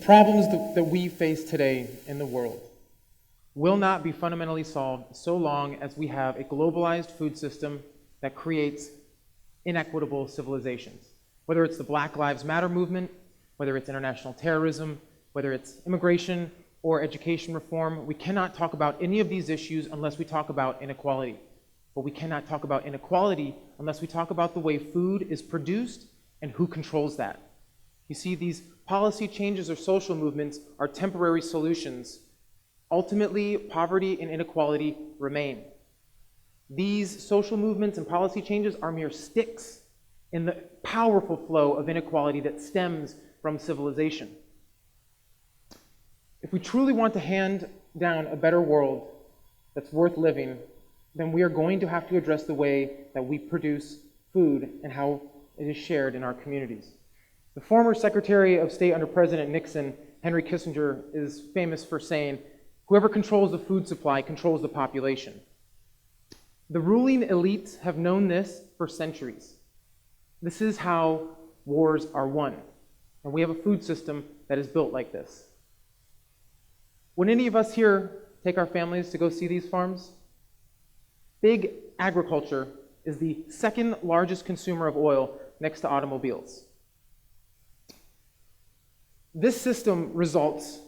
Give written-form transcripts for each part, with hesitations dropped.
problems that we face today in the world will not be fundamentally solved so long as we have a globalized food system that creates inequitable civilizations. Whether it's the Black Lives Matter movement, whether it's international terrorism, whether it's immigration or education reform, we cannot talk about any of these issues unless we talk about inequality. But we cannot talk about inequality unless we talk about the way food is produced and who controls that. You see, these policy changes or social movements are temporary solutions. Ultimately, poverty and inequality remain. These social movements and policy changes are mere sticks in the powerful flow of inequality that stems from civilization. If we truly want to hand down a better world that's worth living, then we are going to have to address the way that we produce food and how it is shared in our communities. The former Secretary of State under President Nixon, Henry Kissinger, is famous for saying, "Whoever controls the food supply controls the population." The ruling elites have known this for centuries. This is how wars are won. And we have a food system that is built like this. Would any of us here take our families to go see these farms? Big agriculture is the second largest consumer of oil next to automobiles. This system results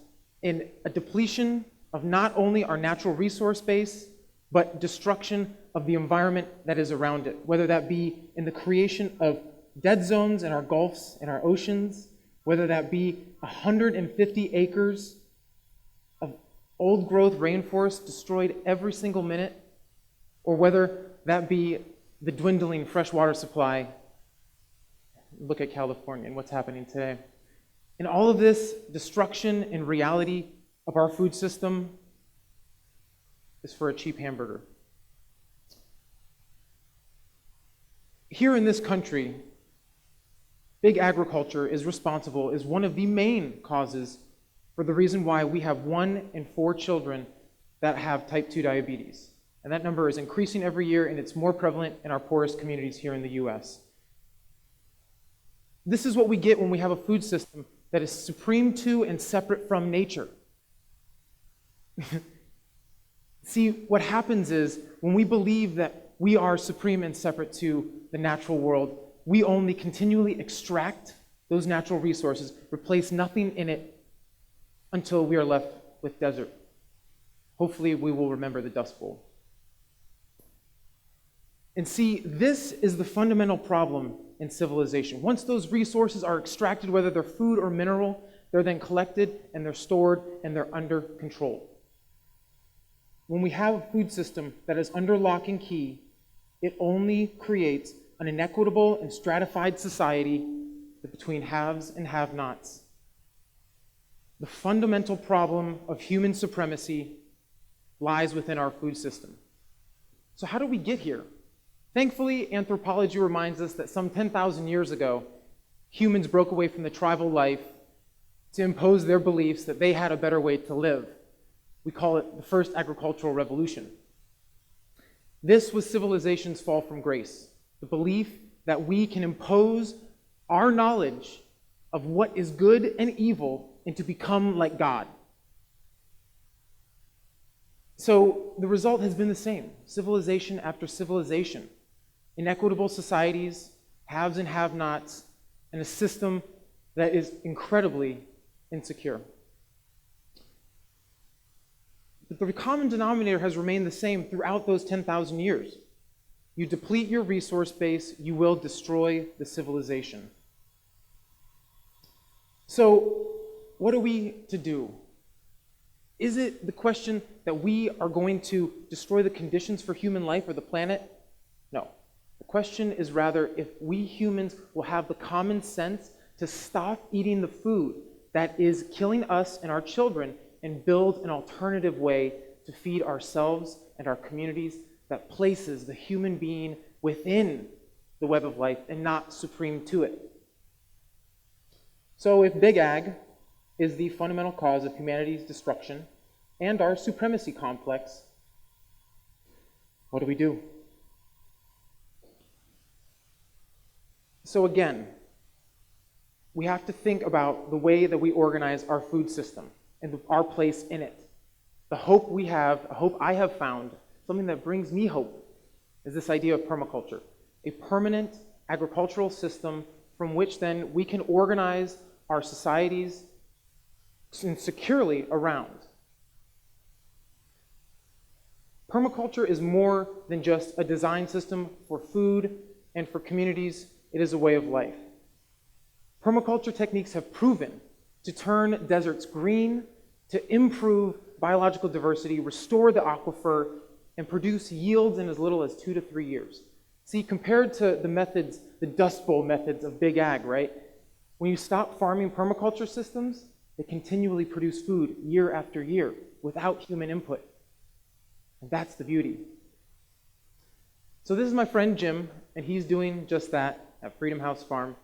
in a depletion of not only our natural resource base, but destruction of the environment that is around it, whether that be in the creation of dead zones in our gulfs and our oceans, whether that be 150 acres of old-growth rainforest destroyed every single minute, or whether that be the dwindling freshwater supply. Look at California and what's happening today. And all of this destruction in reality of our food system is for a cheap hamburger. Here in this country, big agriculture is one of the main causes for the reason why we have 1 in 4 children that have type 2 diabetes. And that number is increasing every year, and it's more prevalent in our poorest communities here in the US. This is what we get when we have a food system that is supreme to and separate from nature. See, what happens is when we believe that we are supreme and separate to the natural world, we only continually extract those natural resources, replace nothing in it until we are left with desert. Hopefully, we will remember the Dust Bowl. And see, this is the fundamental problem in civilization. Once those resources are extracted, whether they're food or mineral, they're then collected and they're stored and they're under control. When we have a food system that is under lock and key, it only creates an inequitable and stratified society between haves and have-nots. The fundamental problem of human supremacy lies within our food system. So how do we get here? Thankfully, anthropology reminds us that some 10,000 years ago, humans broke away from the tribal life to impose their beliefs that they had a better way to live. We call it the first agricultural revolution. This was civilization's fall from grace, the belief that we can impose our knowledge of what is good and evil and to become like God. So the result has been the same, civilization after civilization. Inequitable societies, haves and have-nots, and a system that is incredibly insecure. But the common denominator has remained the same throughout those 10,000 years. You deplete your resource base, you will destroy the civilization. So, what are we to do? Is it the question that we are going to destroy the conditions for human life or the planet? No. The question is rather if we humans will have the common sense to stop eating the food that is killing us and our children and build an alternative way to feed ourselves and our communities that places the human being within the web of life and not supreme to it. So if Big Ag is the fundamental cause of humanity's destruction and our supremacy complex, what do we do? So again, we have to think about the way that we organize our food system and our place in it. The hope we have, a hope I have found, something that brings me hope, is this idea of permaculture, a permanent agricultural system from which then we can organize our societies securely around. Permaculture is more than just a design system for food and for communities. It is a way of life. Permaculture techniques have proven to turn deserts green, to improve biological diversity, restore the aquifer, and produce yields in as little as 2 to 3 years. See, compared to the methods, the Dust Bowl methods of big ag, right? When you stop farming permaculture systems, they continually produce food year after year without human input. And that's the beauty. So this is my friend Jim, and he's doing just that at Freedom House Farm.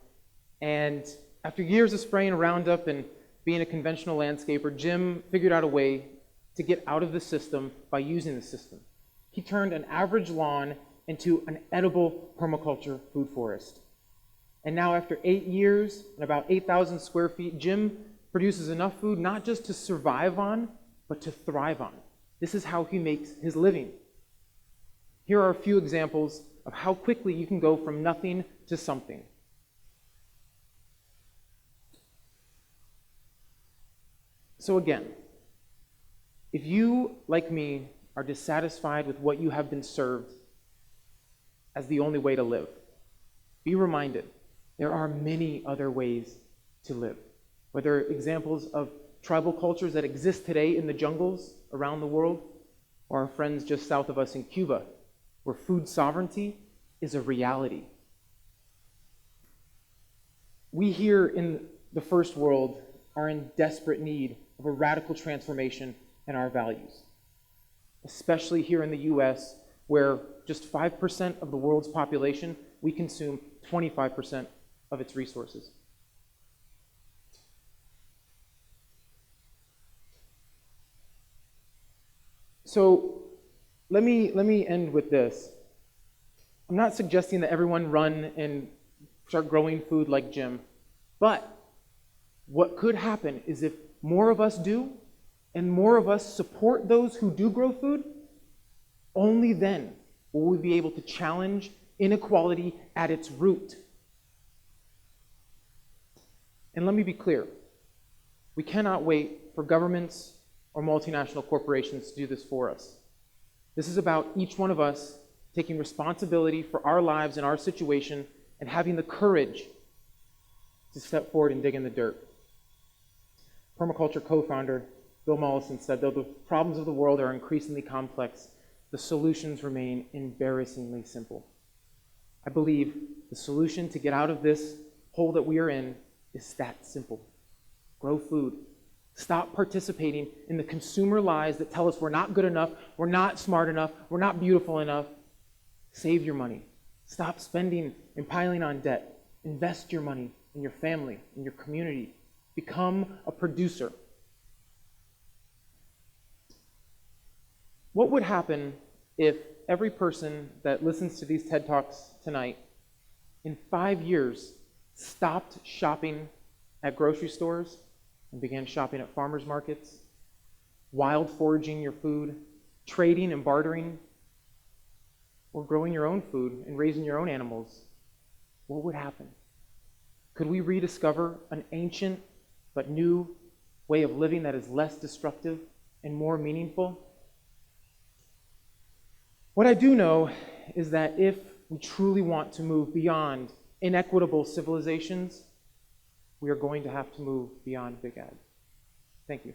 And after years of spraying Roundup and being a conventional landscaper, Jim figured out a way to get out of the system by using the system. He turned an average lawn into an edible permaculture food forest. And now after 8 years and about 8,000 square feet, Jim produces enough food not just to survive on, but to thrive on. This is how he makes his living. Here are a few examples of how quickly you can go from nothing to something. So again, if you, like me, are dissatisfied with what you have been served as the only way to live, be reminded there are many other ways to live. Whether examples of tribal cultures that exist today in the jungles around the world, or our friends just south of us in Cuba, where food sovereignty is a reality. We here in the first world are in desperate need of a radical transformation in our values, especially here in the US, where just 5% of the world's population, we consume 25% of its resources. So let me end with this. I'm not suggesting that everyone run and start growing food like Jim, but what could happen is if more of us do, and more of us support those who do grow food, only then will we be able to challenge inequality at its root. And let me be clear, we cannot wait for governments or multinational corporations to do this for us. This is about each one of us taking responsibility for our lives and our situation and having the courage to step forward and dig in the dirt. Permaculture co-founder Bill Mollison said, though the problems of the world are increasingly complex, the solutions remain embarrassingly simple. I believe the solution to get out of this hole that we are in is that simple. Grow food. Stop participating in the consumer lies that tell us we're not good enough, we're not smart enough, we're not beautiful enough. Save your money. Stop spending and piling on debt. Invest your money in your family, in your community. Become a producer. What would happen if every person that listens to these TED Talks tonight, in 5 years, stopped shopping at grocery stores and began shopping at farmers markets, wild foraging your food, trading and bartering, or growing your own food and raising your own animals? What would happen? Could we rediscover an ancient but new way of living that is less destructive and more meaningful? What I do know is that if we truly want to move beyond inequitable civilizations, we are going to have to move beyond big ag. Thank you.